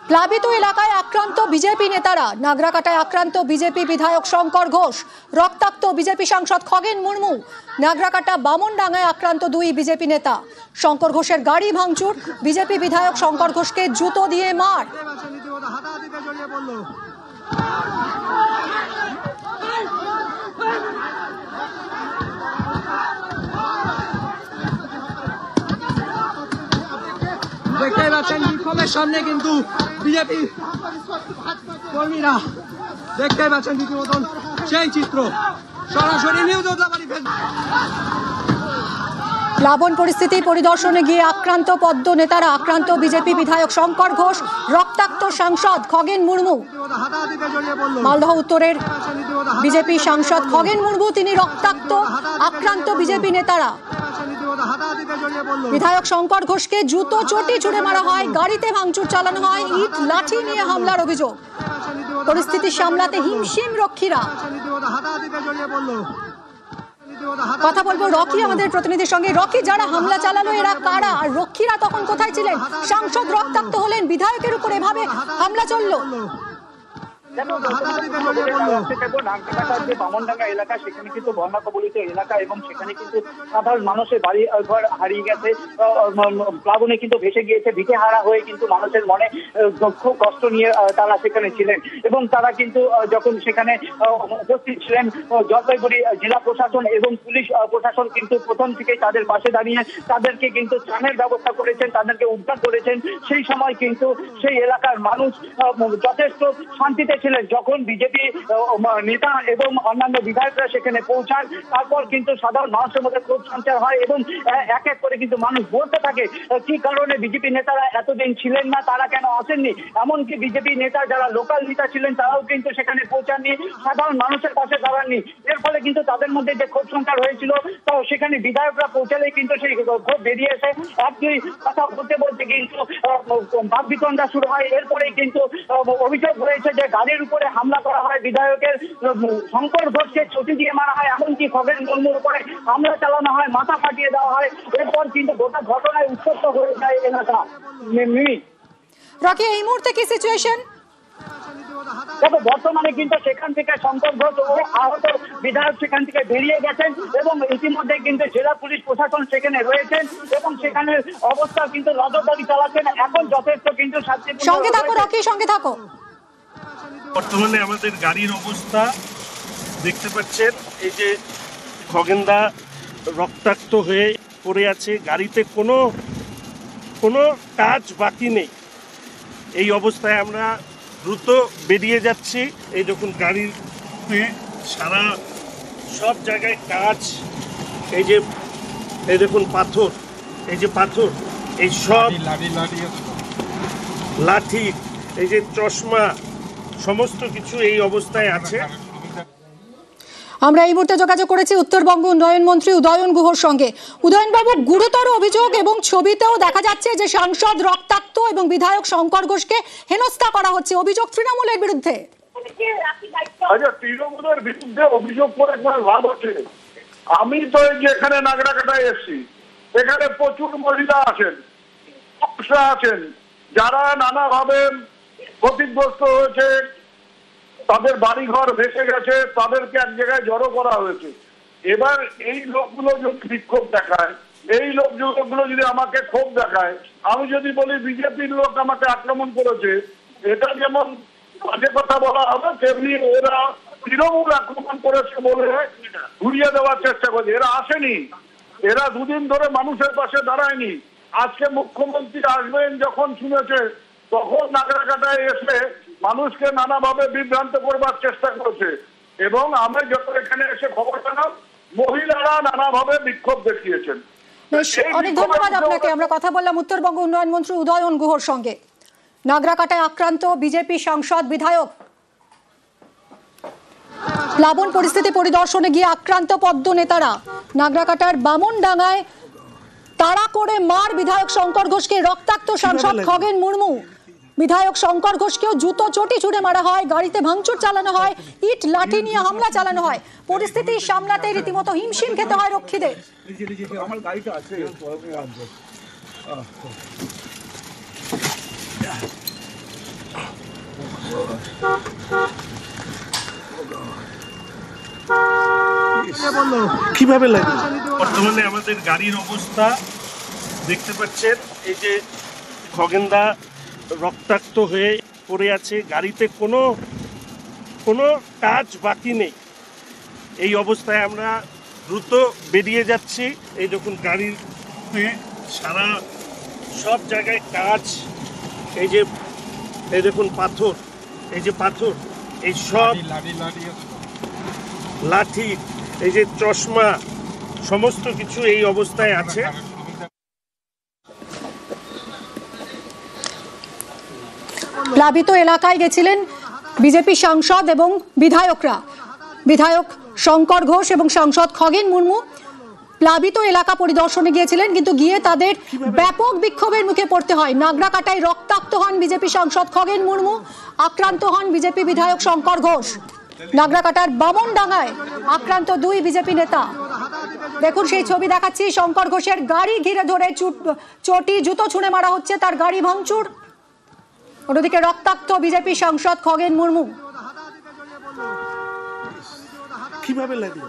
প্লাবিত এলাকায় আক্রান্ত বিজেপি নেতারা। নাগরাকাটায় আক্রান্ত বিজেপি বিধায়ক শঙ্কর ঘোষ, রক্তাক্ত বিজেপি সাংসদ খগেন মুর্মু। নাগরাকাটা বামনডাঙ্গায় আক্রান্ত দুই বিজেপি নেতা। শঙ্কর ঘোষের গাড়ি ভাঙচুর, বিজেপি বিধায়ক শঙ্কর ঘোষকে জুতো দিয়ে মার। দেখতে পাচ্ছেন বিক্ষোভের সামনে কিন্তু বিজেপি কর্মীরা, দেখতে পাচ্ছেন রীতিমতন সেই চিত্র সরাসরি নিউজ। প্লাবন পরিস্থিতি পরিদর্শনে গিয়ে আক্রান্ত পদ্ম নেতারা। আক্রান্ত বিজেপি বিধায়ক শঙ্কর ঘোষ, রক্তাক্ত সাংসদ খগেন মুর্মু। মালদহ উত্তরের বিজেপি সাংসদ খগেন মুর্মু তিনি রক্তাক্ত। আক্রান্ত বিজেপি নেতারা। বিধায়ক শঙ্কর ঘোষকে জুতো চটি ছুড়ে মারা হয়, গাড়িতে ভাঙচুর চালানো হয়, ইট লাঠি নিয়ে হামলার অভিযোগ। পরিস্থিতি সামলাতে হিমশিম রক্ষীরা। কথা বলবো রকি আমাদের প্রতিনিধির সঙ্গে। রকি, যারা হামলা চালালো এরা কারা, আর রক্ষীরা তখন কোথায় ছিলেন? সাংসদ রক্তাক্ত হলেন, বিধায়কের উপর এভাবে হামলা চললো। নাগরাকাটার যে বামনডাঙ্গা এলাকা, সেখানে কিন্তু বন্যা কবলিত এলাকা এবং সেখানে কিন্তু সাধারণ মানুষের বাড়ি ঘর হারিয়ে গেছে, প্লাবনে কিন্তু ভেসে গিয়েছে। ভিটে হারা হয়ে কিন্তু মানুষের মনে খুব কষ্ট নিয়ে তারা সেখানে ছিলেন এবং তারা কিন্তু যখন সেখানে উপস্থিত ছিলেন, জলপাইগুড়ি জেলা প্রশাসন এবং পুলিশ প্রশাসন কিন্তু প্রথম থেকেই তাদের পাশে দাঁড়িয়ে তাদেরকে কিন্তু ত্রাণের ব্যবস্থা করেছেন, তাদেরকে উদ্ধার করেছেন। সেই সময় কিন্তু সেই এলাকার মানুষ যথেষ্ট শান্তিতে ছিলেন। যখন বিজেপি নেতা এবং অন্যান্য বিধায়করা সেখানে পৌঁছান, তারপর কিন্তু সাধারণ মানুষের মধ্যে ক্ষোভ সঞ্চার হয় এবং এক এক করে কিন্তু মানুষ বলতে থাকে কি কারণে বিজেপি নেতারা এতদিন ছিলেন না, তারা কেন আসেননি। এমনকি বিজেপি নেতা যারা লোকাল নেতা ছিলেন তারাও কিন্তু সেখানে পৌঁছাননি, সাধারণ মানুষের পাশে দাঁড়াননি। এর ফলে কিন্তু তাদের মধ্যে যে ক্ষোভ সঞ্চার হয়েছিল, তো সেখানে বিধায়করা পৌঁছালেই কিন্তু সেই ক্ষোভ বেরিয়ে এসে একই কথা বলতে বলতে কিন্তু বাকবিতণ্ডা শুরু হয়। এরপরেই কিন্তু অভিযোগ হয়েছে যে গাড়ির উপরে হামলা করা হয়, বিধায়কের শঙ্কর ঘোষকে চটি দিয়ে মারা হয়, এমনকি খগেন মুর্মুর উপরে হামলা চালানো হয়, মাথা ফাটিয়ে দেওয়া হয়। এরপর কিন্তু গোটা ঘটনায় উত্তপ্ত হয়ে যায় এলাকা। রকি, এই মুহূর্তে কি সিচুয়েশন? তবে বর্তমানে কিন্তু সেখান থেকে শঙ্কর ঘোষ ও আহত বিধায়ক সেখান থেকে বেরিয়ে গেছেন এবং ইতিমধ্যে কিন্তু জেলা পুলিশ প্রশাসন সেখানে রয়েছেন এবং সেখানে অবস্থা কিন্তু নজরদারি চালাচ্ছেন। এখন যথেষ্ট কিন্তু শান্তিপূর্ণ। সঙ্গে থাকো রকি, সঙ্গে থাকো। বর্তমানে আমাদের গাড়ির অবস্থা দেখতে পাচ্ছেন, এই যে খগেনদা রক্তাক্ত হয়ে পড়ে আছে, গাড়িতে কোনো কাজ বাকি নেই। এই অবস্থায় আমরা দ্রুত বেরিয়ে যাচ্ছি। এই দেখুন গাড়িতে সারা সব জায়গায় কাজ, এই দেখুন পাথর, এই যে পাথর, এই সব লাঠি, এই যে চশমা, সমস্ত কিছু এই অবস্থায় আছে। আমরা এই মুহূর্তে যোগাযোগ করেছি উত্তরবঙ্গ উন্নয়ন মন্ত্রী উদয়ন গুহর সঙ্গে। উদয়নবাবু, গুরুতর অভিযোগ এবং ছবিতেও দেখা যাচ্ছে যে সাংসদ রক্তাক্ত এবং বিধায়ক শঙ্কর ঘোষকে হেনস্থা করা হচ্ছে। অভিযোগ তৃণমূলের বিরুদ্ধে। তৃণমূলের বিরুদ্ধে অভিযোগ করে লাভ হচ্ছে। আমি তো এই যে এখানে নাগরাকাটায় এসেছি, এখানে প্রচুর মহিলা আছেন যারা নানাভাবে ক্ষতিগ্রস্ত হয়েছে, তাদের বাড়িঘর ভেসে গেছে, তাদেরকে এক জায়গায় জড়ো করা হয়েছে। এবার এই লোকগুলো যদি বিক্ষোভ দেখায়, এই লোকগুলো যদি আমাকে ক্ষোভ দেখায়, আমি যদি বলি বিজেপির লোক আমাকে আক্রমণ করেছে, এটা যেমন বাজে কথা বলা হবে, তেমনি এরা তৃণমূল আক্রমণ করেছে বলে ঘুরিয়ে দেওয়ার চেষ্টা করছে। এরা আসেনি, এরা দুদিন ধরে মানুষের পাশে দাঁড়ায়নি। আজকে মুখ্যমন্ত্রী আসবেন যখন শুনেছে, তখন নাগরাকাটায় এসে মানুষকে নানাভাবে বিভ্রান্ত করবার চেষ্টা করেছে এবং আমি যখন এখানে এসে খবর পেলাম, মহিলারা নানাভাবে বিক্ষোভ দেখিয়েছেন। অনেক ধন্যবাদ আপনাকে। আমরা কথা বললাম উত্তরবঙ্গ উন্নয়ন মন্ত্রী উদয়ন গুহর সঙ্গে। নাগরাকাটায় আক্রান্ত বিজেপি সাংসদ বিধায়ক। প্লাবন পরিস্থিতি পরিদর্শনে গিয়ে আক্রান্ত পদ্ম নেতারা। নাগরাকাটার বামনডাঙ্গায় তাড়া করে মার বিধায়ক শঙ্কর ঘোষকে, রক্তাক্ত সাংসদ খগেন মুর্মু। বিধায়ক শঙ্কর ঘোষকেও জুতো চটি ছুড়ে মারা হয়, গাড়িতে ভাঙচুর চালানো হয়, ইট লাঠি নিয়ে হামলা চালানো হয়। পরিস্থিতি সামলাতে রীতিমতো হিমশিম খেতে হয় রক্ষীদের। আমার গাড়িটা আছে। কিভাবে লাগে বর্তমানে আমাদের গাড়ির অবস্থা দেখতে পাচ্ছেন, এই যে খগেনদা রক্তাক্ত হয়ে পড়ে আছে, গাড়িতে কোনো কাজ বাকি নেই। এই অবস্থায় আমরা দ্রুত বেরিয়ে যাচ্ছি। এই দেখুন গাড়িতে সারা সব জায়গায় কাজ, এই দেখুন পাথর, এই যে পাথর, এই সব লাঠি, এই যে চশমা, সমস্ত কিছু এই অবস্থায় আছে। প্লাবিত এলাকায় গেছিলেন বিজেপি সাংসদ এবং বিধায়করা। বিধায়ক শঙ্কর ঘোষ এবং সাংসদ খগেন মুর্মু প্লাবিত এলাকা পরিদর্শনে গিয়েছিলেন, কিন্তু গিয়ে তাদের ব্যাপক বিক্ষোভের মুখে পড়তে হয়। নাগরাকাটায় রক্তাক্ত হন বিজেপি সাংসদ খগেন মুর্মু, আক্রান্ত হন বিজেপি বিধায়ক শঙ্কর ঘোষ। নাগরাকাটার বামনডাঙ্গায় আক্রান্ত দুই বিজেপি নেতা। দেখুন সেই ছবি দেখাচ্ছি, শঙ্কর ঘোষের গাড়ি ঘিরে ধরে চটি জুতো ছুঁড়ে মারা হচ্ছে, তার গাড়ি ভাঙচুর। অন্যদিকে রক্তাক্ত বিজেপি সাংসদ খগেন মুর্মু। কিভাবে লাগলো?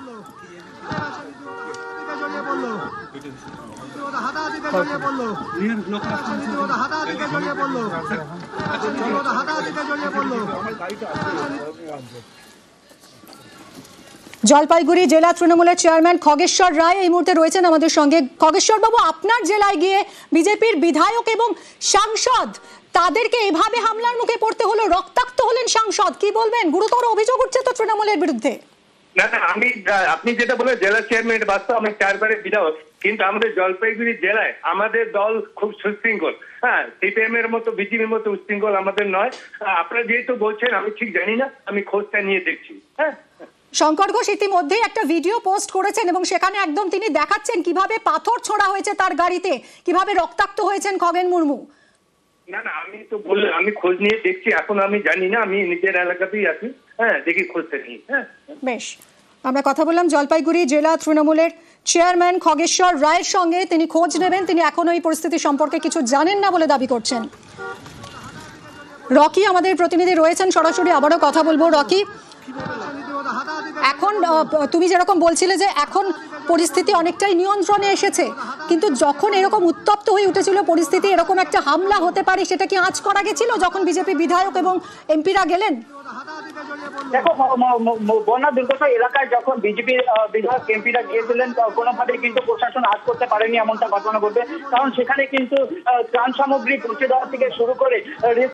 জলপাইগুড়ি জেলা তৃণমূলের চেয়ারম্যান খগেশ্বর রায় এই মুহূর্তে রয়েছেন আমাদের সঙ্গে। খগেশ্বর বাবু, আপনার জেলায় গিয়ে বিজেপির বিধায়ক এবং সাংসদ তাদেরকে এভাবে হামলার মুখে পড়তে হলো, রক্তাক্ত হলেন সাংসদ, কি বলবেন? গুরুতর অভিযোগ উঠছে তো তৃণমূলের বিরুদ্ধে। না, আপনি যেটা বলেন জেলা চেয়ারম্যান, বাস্তব আমি 4 বারের বিধায়ক, কিন্তু আমাদের জলপাইগুড়ি জেলায় আমাদের দল খুব সুশৃঙ্খল। হ্যাঁ, সিপিএম এর মতো বিজেপির মতো উশৃঙ্খল আমাদের নয়। আপনারা যেহেতু বলছেন আমি ঠিক জানি না, আমি খোঁজটা নিয়ে দেখছি। হ্যাঁ, শঙ্কর ঘোষ ইতিমধ্যেই একটা ভিডিও পোস্ট করেছেন এবং সেখানে একদম তিনি দেখাচ্ছেন কিভাবে পাথর ছোড়া হয়েছে তার গাড়িতে, কিভাবে রক্তাক্ত হয়েছেন খগেন মুর্মু। না, আমি তো বললাম আমি খোঁজ নিয়ে দেখছি, এখন আমি জানি না, আমি নিজের এলাকাতেই আছি। হ্যাঁ, দেখি খোঁজটা নিই। হ্যাঁ, বেশ, আমরা কথা বললাম জলপাইগুড়ি জেলা তৃণমূলের চেয়ারম্যান খগেশ্বর রায়ের সঙ্গে। তিনি খোঁজ নেবেন, তিনি এখনো এই পরিস্থিতি সম্পর্কে কিছু জানেন না বলে দাবি করছেন। রকি আমাদের প্রতিনিধি রয়েছেন সরাসরি, আবারও কথা বলবো। রকি, এখন তুমি যেরকম বলছিলে যে এখন পরিস্থিতি অনেকটাই নিয়ন্ত্রণে এসেছে, কিন্তু যখন এরকম উত্তপ্ত হয়ে উঠেছিল পরিস্থিতি, এরকম একটা হামলা হতে পারে সেটা কি আঁচ করা গেছিল যখন বিজেপি বিধায়ক এবং এমপিরা গেলেন? দেখো, বন্যা দুর্গত এলাকায় যখন বিজেপি বিধায়ক এমপিরা গিয়েছিলেন কোনোভাবে কিন্তু প্রশাসন আজ করতে পারেনি এমনটা ঘটনা ঘটবে, কারণ সেখানে কিন্তু ত্রাণ সামগ্রী পৌঁছে দেওয়া থেকে শুরু করে